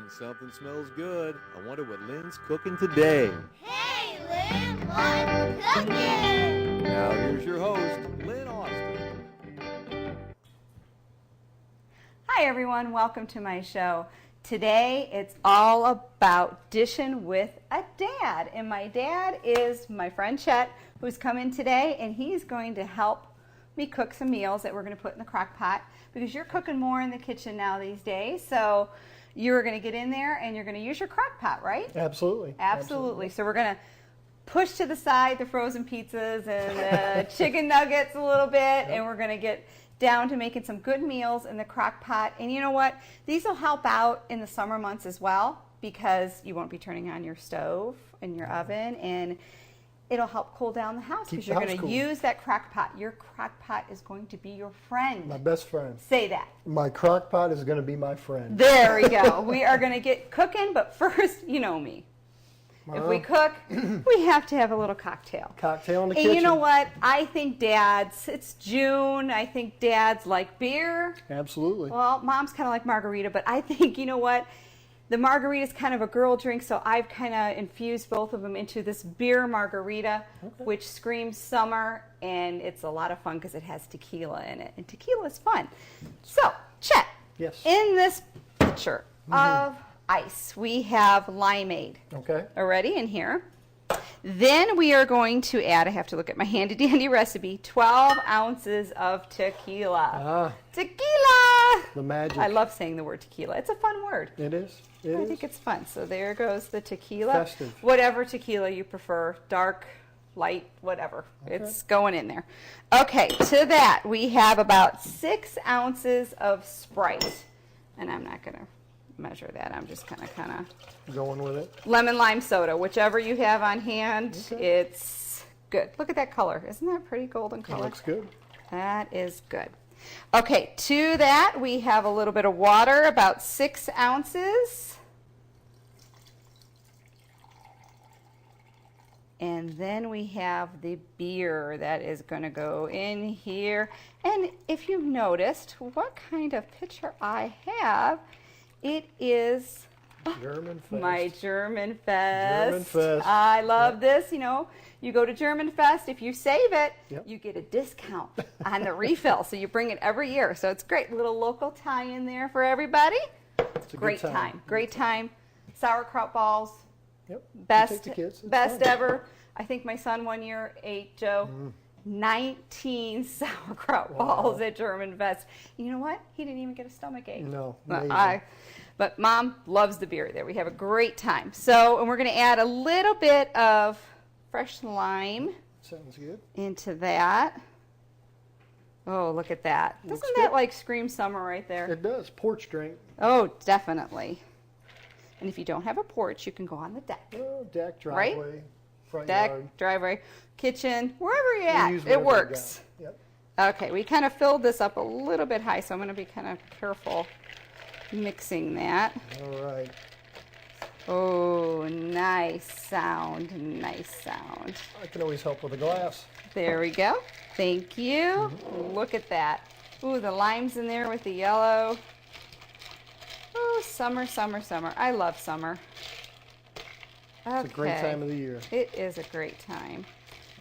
Something smells good. I wonder what Lynn's cooking today. Hey, Lynn, what's cooking? Now here's your host, Lynn Austin. Hi everyone, welcome to my show. Today it's all about dishing with a dad. And my dad is my friend Chet, who's come in today, and he's going to help me cook some meals that we're going to put in the crock pot, because you're cooking more in the kitchen now these days. So you're going to get in there and you're going to use your crock pot, right? Absolutely. Absolutely. So we're going to push to the side the frozen pizzas and the chicken nuggets a little bit, and we're going to get down to making some good meals in the crock pot. And you know what? These will help out in the summer months as well, because you won't be turning on your stove and your oven, and it'll help cool down the house because you're going to use that crock pot. Your crock pot is going to be your friend. My best friend. Say that. My crock pot is going to be my friend. There we go. We are going to get cooking, but first, you know me. If we cook, we have to have a little cocktail. Cocktail in the and kitchen. You know what? I think dads, it's June, I think dads like beer. Absolutely. Well, mom's kind of like margarita, but I think, you know what? The margarita is kind of a girl drink, so I've kind of infused both of them into this beer margarita, which screams summer, and it's a lot of fun because it has tequila in it, and tequila is fun. So, Chet, yes. In this pitcher of ice, we have limeade already in here. Then we are going to add, I have to look at my handy-dandy recipe, 12 ounces of tequila. Tequila! The magic. I love saying the word tequila. It's a fun word. It is. I think it's fun. So there goes the tequila. Festive. Whatever tequila you prefer, dark, light, whatever. It's going in there. Okay, to that we have about 6 ounces of Sprite. And I'm not going to measure that. I'm just kind of going with it. Lemon lime soda, whichever you have on hand. It's good. Look at that color. Isn't that pretty golden color? It looks good. That is good. Okay, to that we have a little bit of water, about 6 ounces. And then we have the beer that is going to go in here. And if you've noticed what kind of pitcher I have, it is German Fest. my German Fest. German Fest. I love this. You know, you go to German Fest, if you save it, you get a discount on the refill. So you bring it every year. So it's great. Little local tie in there for everybody. It's a great good time. Great time. Sauerkraut balls. Yep. Best, the kids. best ever. I think my son one year ate, Joe, 19 sauerkraut balls at German Fest. You know what? He didn't even get a stomach ache. No. But Mom loves the beer there. We have a great time. So, and we're going to add a little bit of fresh lime. Sounds good. Into that. Oh, look at that. Doesn't that like scream summer right there? It does. Porch drink. Oh, definitely. And if you don't have a porch, you can go on the deck. Oh, deck, driveway, right? front Deck, yard. driveway, kitchen, wherever you're at, Use it whatever works. you got. Yep. Okay, we kind of filled this up a little bit high, so I'm going to be kind of careful mixing that. All right. Oh, nice sound, nice sound. I can always help with a glass. There we go. Thank you. Look at that. Ooh, the lime's in there with the yellow. Oh, summer, summer, summer. I love summer. Okay. It's a great time of the year. It is a great time.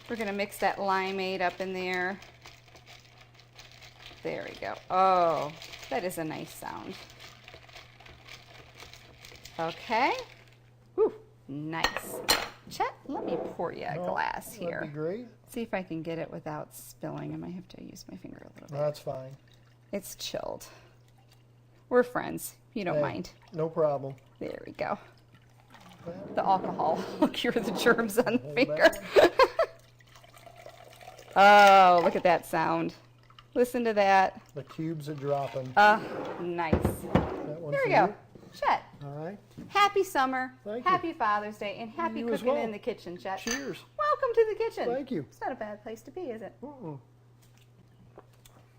We're going to mix that limeade up in there. There we go. Oh, that is a nice sound. Okay. Whew, nice. Chet, let me pour you a glass here. That'd be great. See if I can get it without spilling. I might have to use my finger a little bit. That's fine. It's chilled. We're friends. You don't mind. No problem. There we go. The alcohol will cure the germs on the finger. Oh, look at that sound. Listen to that. The cubes are dropping. Nice. That one Here for we go. you? Chet. All right. Happy summer. Thank you. Happy Father's Day, and happy You as cooking well. in the kitchen, Chet. Cheers. Welcome to the kitchen. Thank you. It's not a bad place to be, is it? Ooh,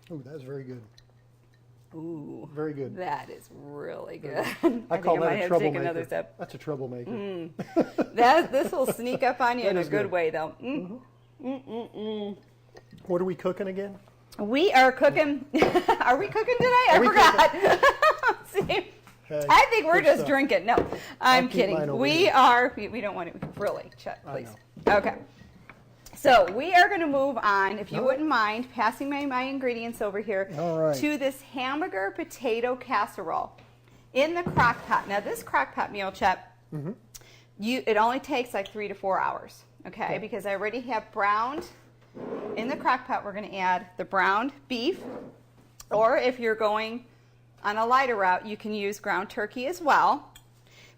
that's very good. Ooh. Very good. That is really good. I call might that a have to take another troublemaker. sip. That's a troublemaker. This will sneak up on you in a is good good. way, though. What are we cooking again? We are cooking. Are we cooking today? I we forgot. See, Hey, I think we're good just stuff. drinking. No, I'm keep kidding. mine over We here. are. We don't want to really, Chet, I please. Okay. So we are going to move on, if you All right. wouldn't mind, passing my ingredients over here All right. to this hamburger potato casserole in the crock pot. Now this crock pot meal, Chet, it only takes like 3 to 4 hours, okay? Because I already have browned. In the crock pot, we're going to add the browned beef, or if you're going on a lighter route, you can use ground turkey as well.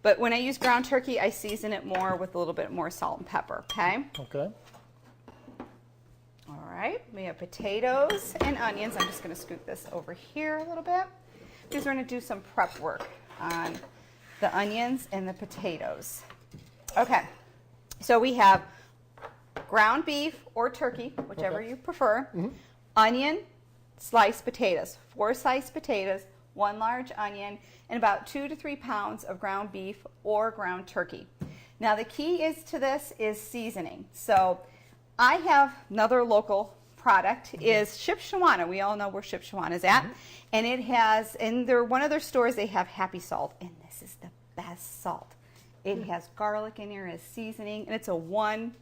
But when I use ground turkey, I season it more with a little bit more salt and pepper, okay? Okay. All right, we have potatoes and onions. I'm just going to scoot this over here a little bit because we're going to do some prep work on the onions and the potatoes. Okay, so we have ground beef or turkey, whichever you prefer, onion, sliced potatoes, 4 sliced potatoes, 1 large onion, and about 2 to 3 pounds of ground beef or ground turkey. Now the key is to this is seasoning. So I have another local product is Shipshawana. We all know where Shipshawana is at. And it has, in one of their stores, they have Happy Salt. And this is the best salt. It has garlic in here as seasoning. And it's a one-stop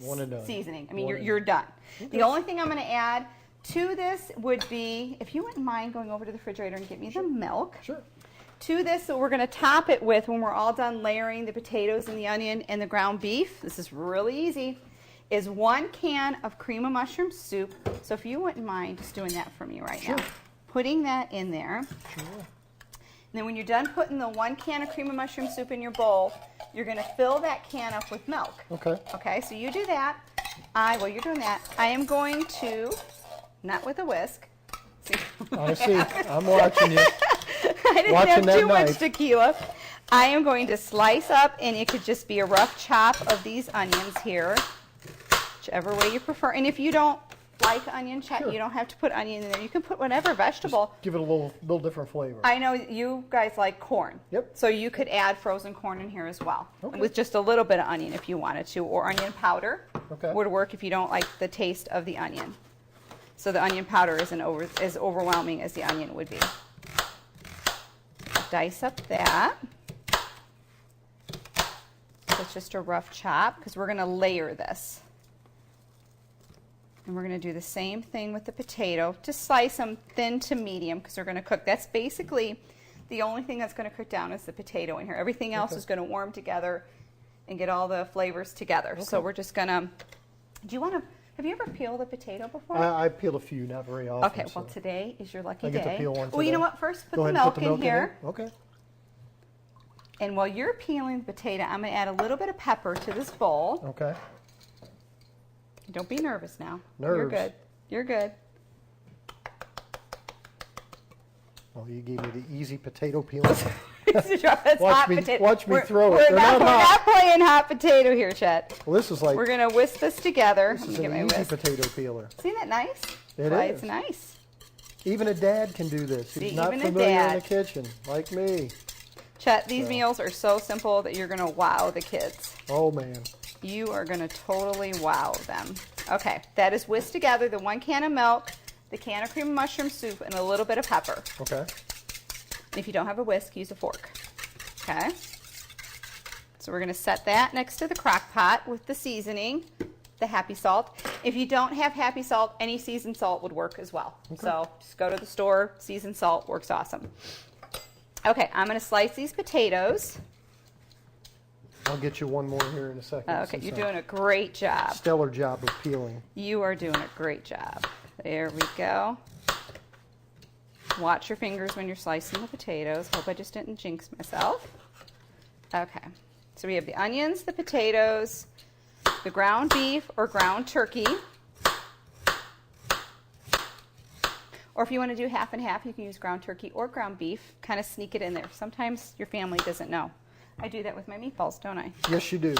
One and done. seasoning. I mean, One and you're done. The only thing I'm going to add to this would be, if you wouldn't mind going over to the refrigerator and get me the milk. Sure. To this, so we're going to top it with, when we're all done layering the potatoes and the onion and the ground beef, this is really easy, is 1 can of cream of mushroom soup. So if you wouldn't mind just doing that for me right now. Putting that in there. Sure. And then when you're done putting the 1 can of cream of mushroom soup in your bowl, you're going to fill that can up with milk. Okay. Okay, so you do that. While you're doing that, I am going to, not with a whisk. See? I see. I'm watching you. I didn't Watching have that too much knife. tequila. I am going to slice up, and it could just be a rough chop of these onions here, whichever way you prefer. And if you don't like onion, Chet, Sure. you don't have to put onion in there. You can put whatever vegetable. Give it a little different flavor. I know you guys like corn. Yep. So you could add frozen corn in here as well, Okay. with just a little bit of onion if you wanted to, or onion powder Okay. would work if you don't like the taste of the onion. So the onion powder isn't as overwhelming as the onion would be. Dice up that. So it's just a rough chop because we're going to layer this. And we're going to do the same thing with the potato. Just slice them thin to medium because we're going to cook. That's basically the only thing that's going to cook down is the potato in here. Everything else is going to warm together and get all the flavors together. So we're just going to, have you ever peeled a potato before? I peeled a few, not very often. Okay, well so. today is your lucky I day. get to peel one Well, you know today. what? First put Go the ahead and milk, put the milk in here. Okay. And while you're peeling the potato, I'm going to add a little bit of pepper to this bowl. Okay. Don't be nervous now. Nerves. You're good. You're good. Well, you gave me the easy potato peeling. It's Watch hot me- potato. watch me We're- throw it. We're They're not, not we're hot. not playing hot potato here, Chet. Well, this is like We're going to whisk this together. this Let is me get an my easy whisk. potato peeler. Isn't that nice? It Why, is. It's nice. Even a dad can do this. He's See, not even a familiar in dad. the kitchen, like me. Chet, these meals are so simple that you're going to wow the kids. Oh man. You are going to totally wow them. Okay, that is whisked together, the 1 can of milk, the can of cream of mushroom soup, and a little bit of pepper. Okay. If you don't have a whisk, use a fork. Okay? So we're going to set that next to the crock pot with the seasoning, the Happy Salt. If you don't have Happy Salt, any seasoned salt would work as well. So just go to the store, seasoned salt works awesome. Okay, I'm going to slice these potatoes. I'll get you one more here in a second. Okay, since you're I- doing a great job. stellar job of peeling. You are doing a great job. There we go. Watch your fingers when you're slicing the potatoes. Hope I just didn't jinx myself. Okay, so we have the onions, the potatoes, the ground beef or ground turkey. Or if you want to do half and half, you can use ground turkey or ground beef. Kind of sneak it in there. Sometimes your family doesn't know. I do that with my meatballs, don't I? Yes, you do.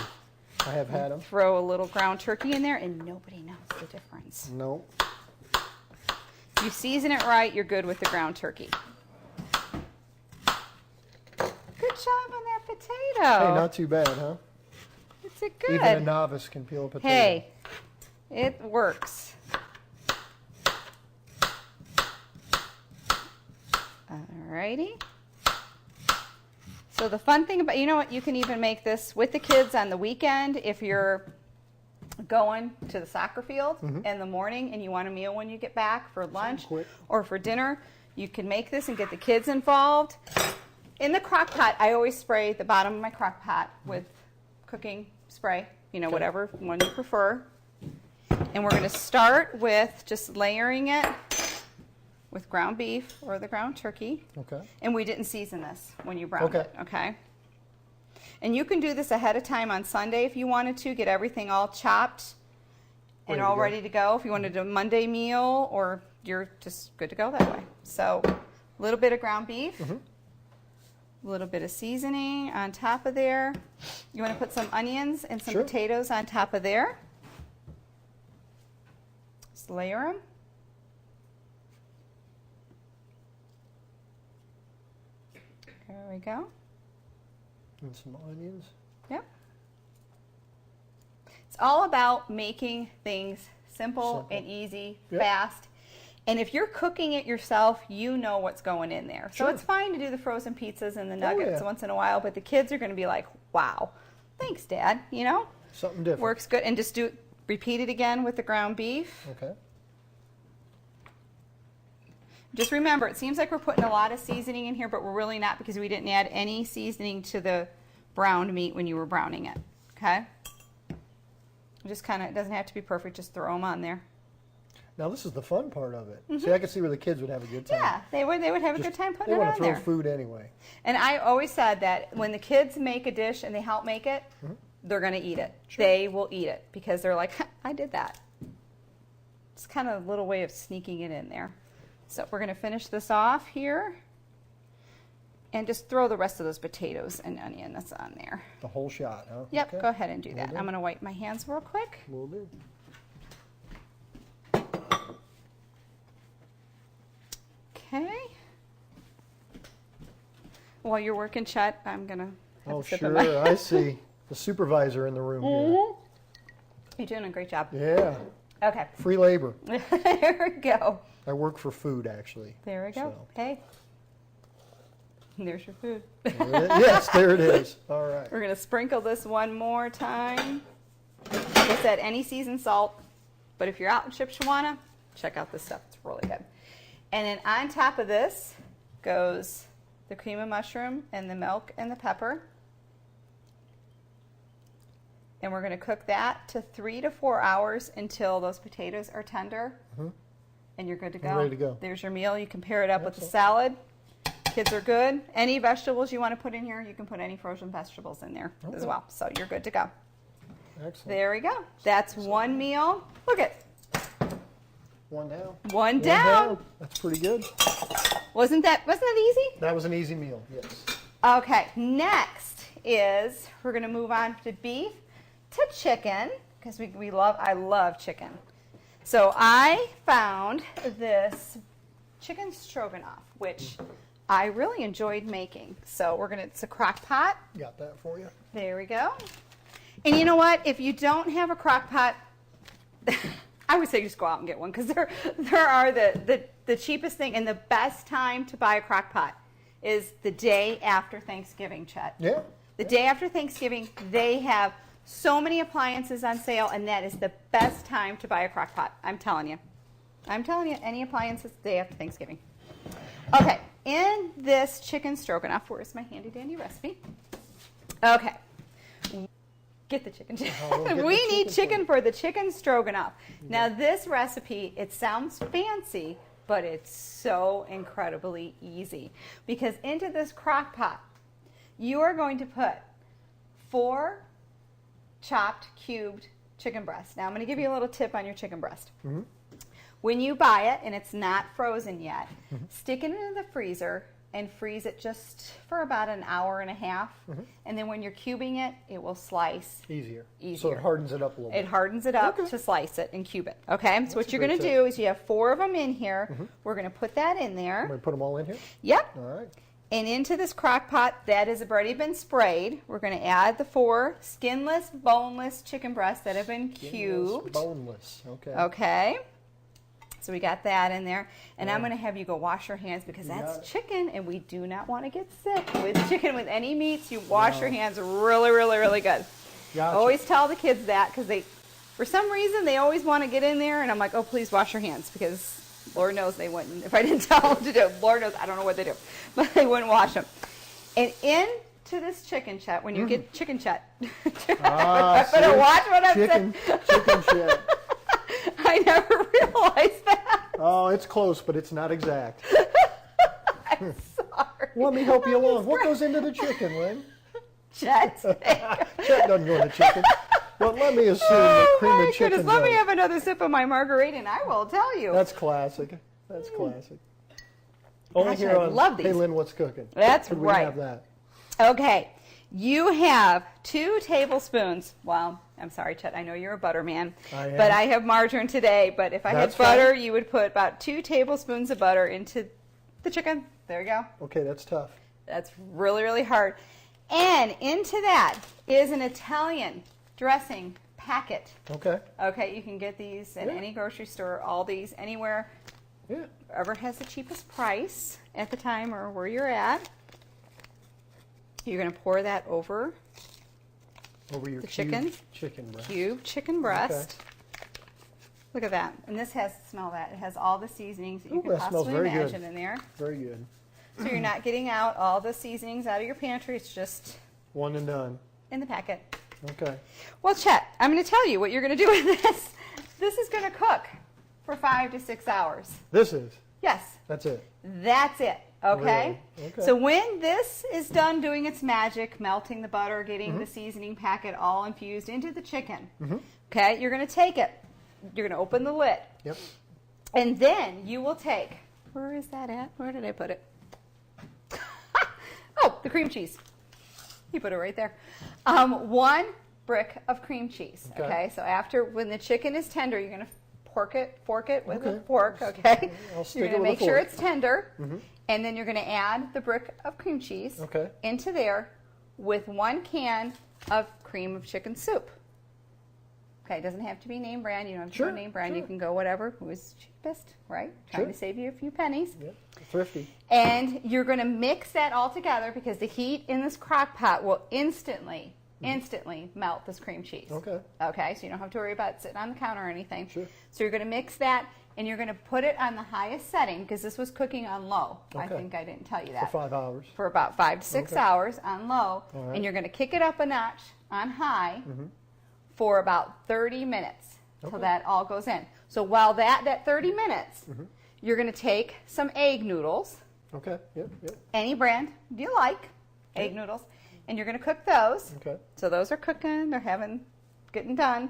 I have had them. Throw a little ground turkey in there and nobody knows the difference. No. If you season it right, you're good with the ground turkey. Good job on that potato. Hey, not too bad, huh? It's a good. Even a novice can peel a potato. Hey, it works. Alrighty. So the fun thing about, you know what, you can even make this with the kids on the weekend if you're going to the soccer field in the morning and you want a meal when you get back for lunch or for dinner. You can make this and get the kids involved. In the crock pot, I always spray the bottom of my crock pot with cooking spray, you know, whatever one you prefer. And we're going to start with just layering it with ground beef or the ground turkey. Okay. And we didn't season this when you browned it, okay? And you can do this ahead of time on Sunday if you wanted to, get everything all chopped and all ready to go. If you wanted a Monday meal, or you're just good to go that way. So a little bit of ground beef, a little bit of seasoning on top of there. You want to put some onions and some potatoes on top of there. Just layer them. There we go. And some onions. Yep. It's all about making things simple and easy, fast. And if you're cooking it yourself, you know what's going in there. So it's fine to do the frozen pizzas and the nuggets once in a while, but the kids are going to be like, wow, thanks, Dad. You know? Something different. Works good. And just repeat it again with the ground beef. Okay. Just remember, it seems like we're putting a lot of seasoning in here, but we're really not, because we didn't add any seasoning to the browned meat when you were browning it, okay? Just kind of, it doesn't have to be perfect, just throw them on there. Now this is the fun part of it. See, I can see where the kids would have a good time. Yeah, they would have a good time putting it on there. They want to throw food anyway. And I always said that when the kids make a dish and they help make it, they're going to eat it. They will eat it, because they're like, I did that. It's kind of a little way of sneaking it in there. So we're going to finish this off here and just throw the rest of those potatoes and onion that's on there. The whole shot, huh? Yep, Okay. go ahead and do that. I'm going to wipe my hands real quick. Will do. Okay. While you're working, Chet, I'm going to have Oh, a sip sure. of my... I see. The supervisor in the room here. You're doing a great job. Yeah. Okay. Free labor. There we go. I work for food, actually. There we go. So. Hey. There's your food. Yes, there it is. All right. We're going to sprinkle this one more time. Like I said, any seasoned salt. But if you're out in Shipshewana, check out this stuff. It's really good. And then on top of this goes the cream of mushroom and the milk and the pepper. And we're going to cook that to 3 to 4 hours until those potatoes are tender. And you're good to go. Ready to go. There's your meal. You can pair it up with the salad. Kids are good. Any vegetables you want to put in here, you can put any frozen vegetables in there as well. So you're good to go. Excellent. There we go. That's one meal. Look at One down. one down. That's pretty good. Wasn't that easy? That was an easy meal, yes. Okay, next is we're going to move on to beef to chicken, because I love chicken. So I found this chicken stroganoff, which I really enjoyed making. So it's a crock pot. Got that for you. There we go. And you know what? If you don't have a crock pot, I would say just go out and get one, because there are the cheapest thing, and the best time to buy a crock pot is the day after Thanksgiving, Chet. Yeah. The day after Thanksgiving, they have so many appliances on sale, and that is the best time to buy a crock pot. I'm telling you. Any appliances the day after Thanksgiving. Okay, in this chicken stroganoff, where's my handy dandy recipe? Okay. Get the chicken. We need chicken for the chicken stroganoff. Now this recipe, it sounds fancy, but it's so incredibly easy. Because into this crock pot, you are going to put 4 chopped, cubed chicken breasts. Now I'm going to give you a little tip on your chicken breast. When you buy it and it's not frozen yet, stick it in the freezer and freeze it just for about an hour and a half. And then when you're cubing it, it will slice Easier. easier. So it hardens it up a little bit. It hardens it up to slice it and cube it. Okay, so what you're going to do is you have 4 of them in here. We're going to put that in there. I'm going to put them all in here? Yep. All right. And into this crock pot that has already been sprayed, we're going to add the 4 skinless, boneless chicken breasts that have been cubed. Boneless. Okay. Okay. So we got that in there. And I'm going to have you go wash your hands because that's chicken, and we do not want to get sick. With chicken, with any meats, you wash your hands really, really, really good. Gotcha. Always tell the kids that because they, for some reason, they always want to get in there, and I'm like, oh, please wash your hands because Lord knows they wouldn't. If I didn't tell them to do it, Lord knows, I don't know what they do, but they wouldn't wash them. And into this chicken, Chet, when you get chicken, Chet, I better watch what I'm saying. Chicken Chet. I never realized that. Oh, it's close, but it's not exact. I'm sorry. Let me help you along. What goes into the chicken, Lynn? Chet. Chet doesn't go in the chicken. Well, let me assume that cream of chicken. Let me have another sip of my margarita, and I will tell you. That's classic. That's classic. Only Gosh, here I on love these. Hey Lynn, what's cooking? That's Could right. We have that? Okay, you have 2 tablespoons. Well, I'm sorry, Chet. I know you're a butter man, but I have margarine today. But if I had butter, you would put about 2 tablespoons of butter into the chicken. There you go. Okay, that's tough. That's really, really hard. And into that is an Italian dressing packet. Okay. Okay, you can get these in any grocery store, Aldi's, anywhere. Yeah. Whoever has the cheapest price at the time or where you're at. You're going to pour that over your the chicken. Chicken breast. Cube chicken breast. Okay. Look at that. And this has, smell that, it has all the seasonings that you can possibly imagine in there. Very good. So you're not getting out all the seasonings out of your pantry. It's just one and done. In the packet. Okay. Well, Chet, I'm going to tell you what you're going to do with this. This is going to cook for 5 to 6 hours. This is? Yes. That's it? That's it. Okay? Really? Okay. So when this is done doing its magic, melting the butter, getting the seasoning packet all infused into the chicken, okay, you're going to take it. You're going to open the lid. Yep. And then you will take, where is that at? Where did I put it? Oh, the cream cheese. You put it right there. 1 brick of cream cheese. Okay. So after, when the chicken is tender, you're going to fork it with a fork. Okay. You're going to make sure it's tender, and then you're going to add the brick of cream cheese into there with 1 can of cream of chicken soup. Okay, it doesn't have to be name brand. You don't have to go name brand. You can go whatever was cheapest, right? Trying to save you a few pennies. Yep. Thrifty. And you're going to mix that all together because the heat in this crock pot will instantly melt this cream cheese. Okay. Okay, so you don't have to worry about it sitting on the counter or anything. Sure. So you're going to mix that, and you're going to put it on the highest setting because this was cooking on low. I think I didn't tell you that. For 5 hours. For about 5 to 6 hours on low. Right. And you're going to kick it up a notch on high for about 30 minutes till that all goes in. So while that 30 minutes, you're going to take some egg noodles. Okay. Yep. Any brand you like, egg noodles. And you're going to cook those. Okay. So those are cooking. They're getting done.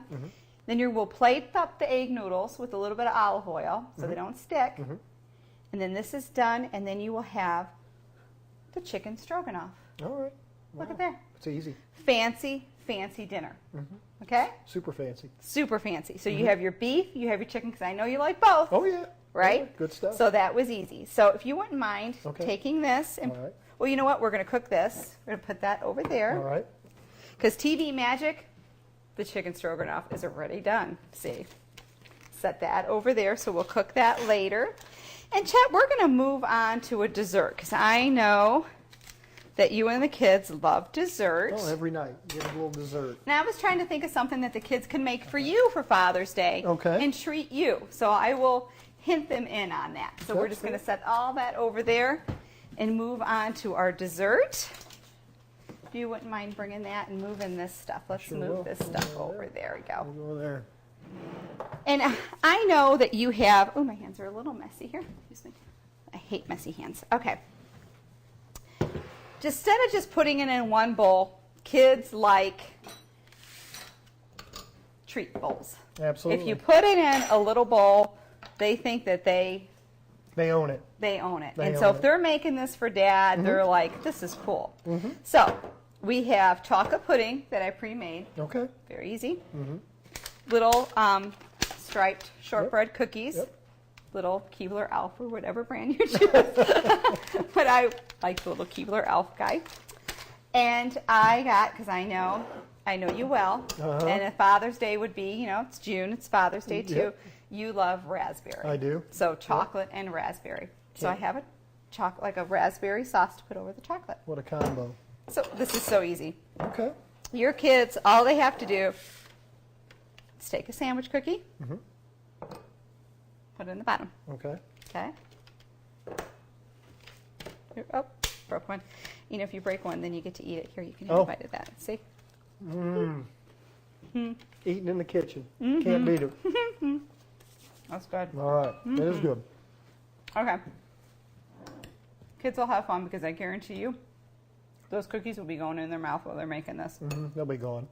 Then you will plate up the egg noodles with a little bit of olive oil so they don't stick. And then this is done, and then you will have the chicken stroganoff. All right. Wow. Look at that. It's easy. Fancy dinner. Okay? Super fancy. Super fancy. So you have your beef, you have your chicken, because I know you like both. Oh, yeah. Right? Yeah, good stuff. So that was easy. So if you wouldn't mind taking this and well, you know what? We're going to cook this. We're going to put that over there. All right. Because TV magic, the chicken stroganoff is already done. See? Set that over there, so we'll cook that later. And Chet, we're going to move on to a dessert, because I know that you and the kids love dessert. Oh, every night. Get a little dessert. Now, I was trying to think of something that the kids can make for you for Father's Day and treat you. So I will hint them in on that. So we're just going to set all that over there and move on to our dessert. If you wouldn't mind bringing that and moving this stuff. Let's move this stuff over. There we go. We'll go there. And I know that you have, oh, my hands are a little messy here. Excuse me. I hate messy hands. Okay. Instead of just putting it in one bowl, kids like treat bowls. Absolutely. If you put it in a little bowl, they think that they own it. They own it. And so if they're making this for Dad, they're like, this is cool. So we have chocolate pudding that I pre-made. Okay. Very easy. Little striped shortbread cookies. Little Keebler Elf or whatever brand you choose. But I like the little Keebler Elf guy. And I got, because I know you well, and a Father's Day would be, it's June, it's Father's Day too. you love raspberry. I do. So chocolate and raspberry. So I have a chocolate, like a raspberry sauce to put over the chocolate. What a combo. So this is so easy. Okay. Your kids, all they have to do is take a sandwich cookie, put it in the bottom. Okay. Okay. Here, oh, broke one. You know, if you break one, then you get to eat it. Here, you can have a bite of that. See? Eating in the kitchen. Can't beat it. That's good. All right. It is good. Okay. Kids will have fun because I guarantee you those cookies will be going in their mouth while they're making this. They'll be gone.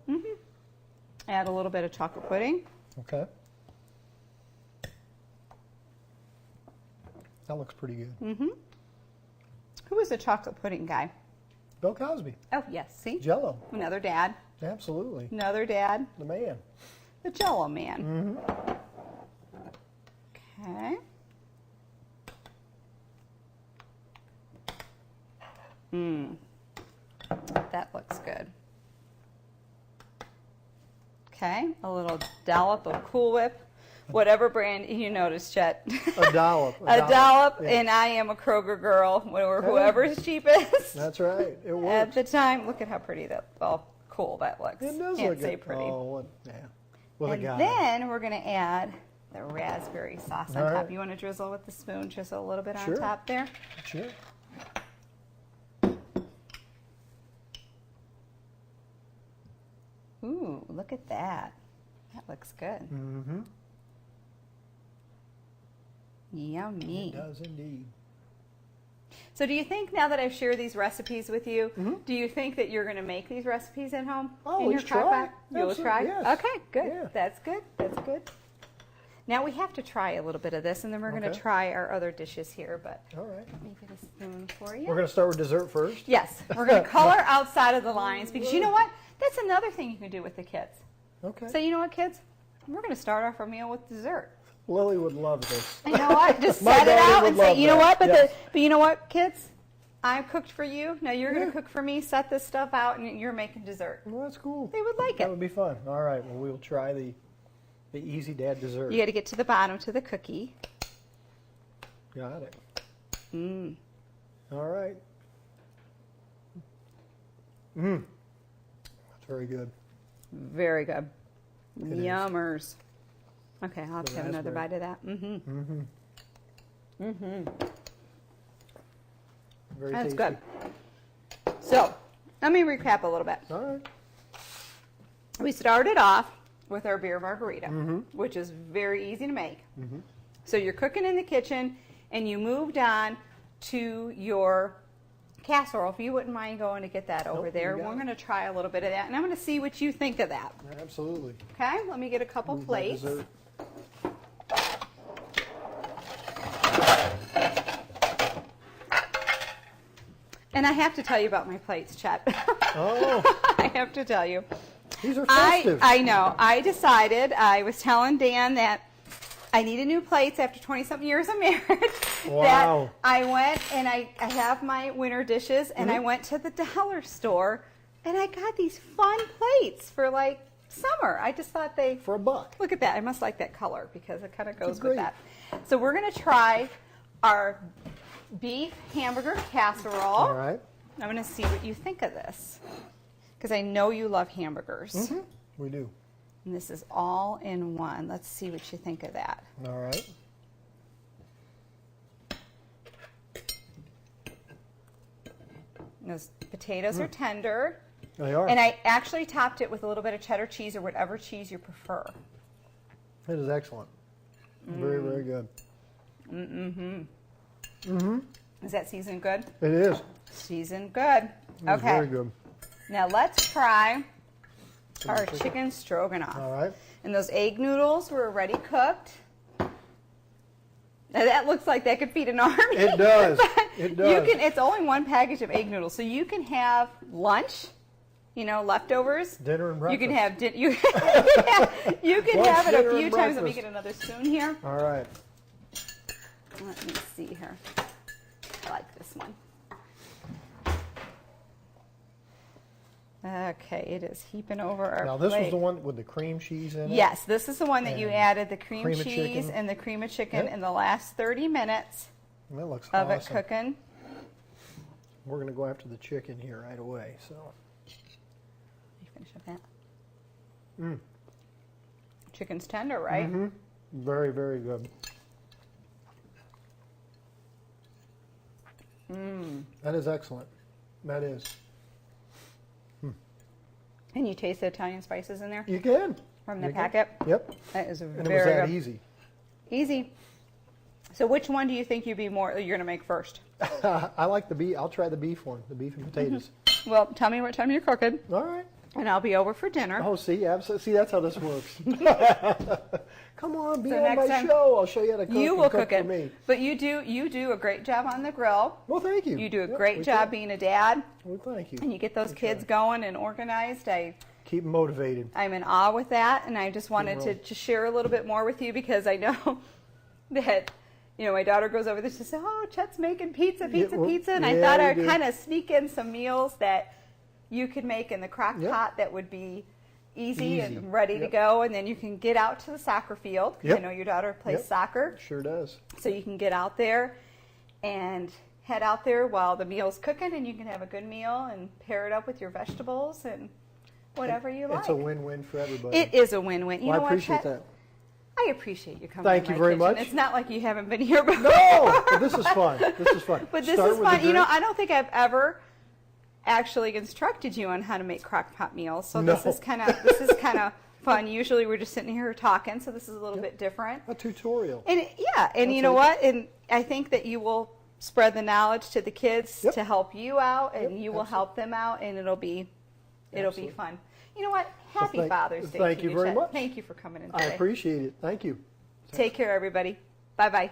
Add a little bit of chocolate pudding. Okay. That looks pretty good. Who was the chocolate pudding guy? Bill Cosby. Oh, yes. See? Jello. Another dad. Absolutely. Another dad. The man. The Jello man. Okay. That looks good. Okay, a little dollop of Cool Whip, whatever brand you notice, Chet. A dollop. A dollop, Yeah. and I am a Kroger girl, or whoever's cheapest. That's right. It At works. the time, look at how pretty that, cool that looks. It does Can't look say good. pretty. Oh, what? Yeah. With a And guy. then we're going to add the raspberry sauce on All top. right. You want to drizzle with the spoon, drizzle a little bit on Sure. top there? Sure. Ooh, look at that. That looks good. Yummy. It does indeed. So do you think now that I've shared these recipes with you, do you think that you're going to make these recipes at home? Oh, in your let's try. crock pot? You'll Absolutely, try? yes. Okay, good. Yeah. That's good. That's good. Now we have to try a little bit of this, and then we're going to Okay. try our other dishes here, but All right. let me get a spoon for you. We're going to start with dessert first. Yes, we're going to color outside of the lines because you know what? That's another thing you can do with the kids. Okay. So you know what, kids? We're going to start off our meal with dessert. Lily would love this. You know what? Just My set it daughter out would and say, love you know that. what? Yes. But you know what, kids? I cooked for you. Now you're going Yeah. to cook for me. Set this stuff out, and you're making dessert. Well, that's cool. They would like That it. would be fun. All right. Well, we'll try the Easy Dad dessert. You got to get to the bottom to the cookie. Got it. All right. That's very good. Very good. is. Yummers. Okay, I'll have The to have another bite raspberry. of that. Very That's tasty. good. So, let me recap a little bit. All right. We started off with our beer margarita, which is very easy to make. So you're cooking in the kitchen, and you moved on to your casserole. If you wouldn't mind going to get that over Nope, there, you got we're it. going to try a little bit of that, and I'm going to see what you think of that. Absolutely. Okay, let me get a couple Move that plates. dessert. And I have to tell you about my plates, Chet. Oh, I have to tell you. these are festive. I know. I decided, I was telling Dan that I needed new plates after 20-something years of marriage. Wow. That I went and I have my winter dishes, and I went to the dollar store, and I got these fun plates for like summer. I just thought they, For $1. look at that. I must like that color because it kind of goes great. with that. So we're going to try our beef hamburger casserole. All right. I'm going to see what you think of this because I know you love hamburgers. We do. And this is all in one. Let's see what you think of that. All right. And those potatoes are tender. They are. And I actually topped it with a little bit of cheddar cheese or whatever cheese you prefer. It is excellent. Very, very good. Is that seasoned good? It is. Seasoned good. It is Okay. very good. Now let's try our chicken stroganoff. All right. And those egg noodles were already cooked. Now that looks like that could feed an army. It does. But It does. You can. It's only one package of egg noodles, so you can have lunch. You know, leftovers. Dinner and breakfast. You can have you can Lunch, have it dinner, a few and times. Let me breakfast. get another spoon here. All right. Let me see here. I like this one. Okay, it is heaping over our Now this plate. was the one with the cream cheese in it? Yes, this is the one that you And added the cream cream of cheese chicken. and the cream of chicken Yep. in the last 30 minutes That looks of awesome. it cooking. We're going to go after the chicken here right away. So, You finish up that. Mm. Chicken's tender, right? Mm-hmm. Very, very good. That is excellent. That is. And you taste the Italian spices in there You can. from the You can. packet. Yep. That is And it was very that good. easy. Easy. So which one do you think you're going to make first? I like the beef. I'll try the beef one, the beef and potatoes. Well, tell me what time you're cooking, All right. and I'll be over for dinner. Oh, see, absolutely. See, that's how this works. Come on, be So on next my time show. I'll show you how to cook. You and will cook for it, me. but you do a great job on the grill. Well, thank you. You do a Yep, great we job can. being a dad, Well, thank you. and you get those We kids try. going and organized. Keep 'em motivated. I'm in awe with that, and I just wanted to rolling. just share a little bit more with you because I know that, my daughter goes over there, she says, oh, Chet's making pizza, well, and I yeah, thought we I'd do. kind of sneak in some meals that you could make in the crock Yep. pot that would be easy Easy. and ready to Yep. go, and then you can get out to the soccer field. 'Cause I Yep. know your daughter plays Yep. soccer, Sure does. so you can get out there and head out there while the meal's cooking, and you can have a good meal and pair it up with your vegetables and whatever you like. It's a win-win for everybody. It is a win-win. You Well, know I what, appreciate Chet? that. I appreciate you coming. Thank to you my very kitchen. much. It's not like you haven't been here before. No, but this is fun. This is fun. But this Start is with the fun. drink. I don't think I've ever actually instructed you on how to make crock pot meals. So No. this is kind of fun. Usually we're just sitting here talking, so this is a little bit different. A tutorial. And and you That's know it. what? And I think that you will spread the knowledge to the kids Yep. to help you out, and Yep, you will help them out, and it'll be Absolutely. fun. You know what? Happy thank- Father's Day thank to you very Chet. much. Thank you for coming in I today. appreciate it. Thank you. Take care, everybody. Bye-bye.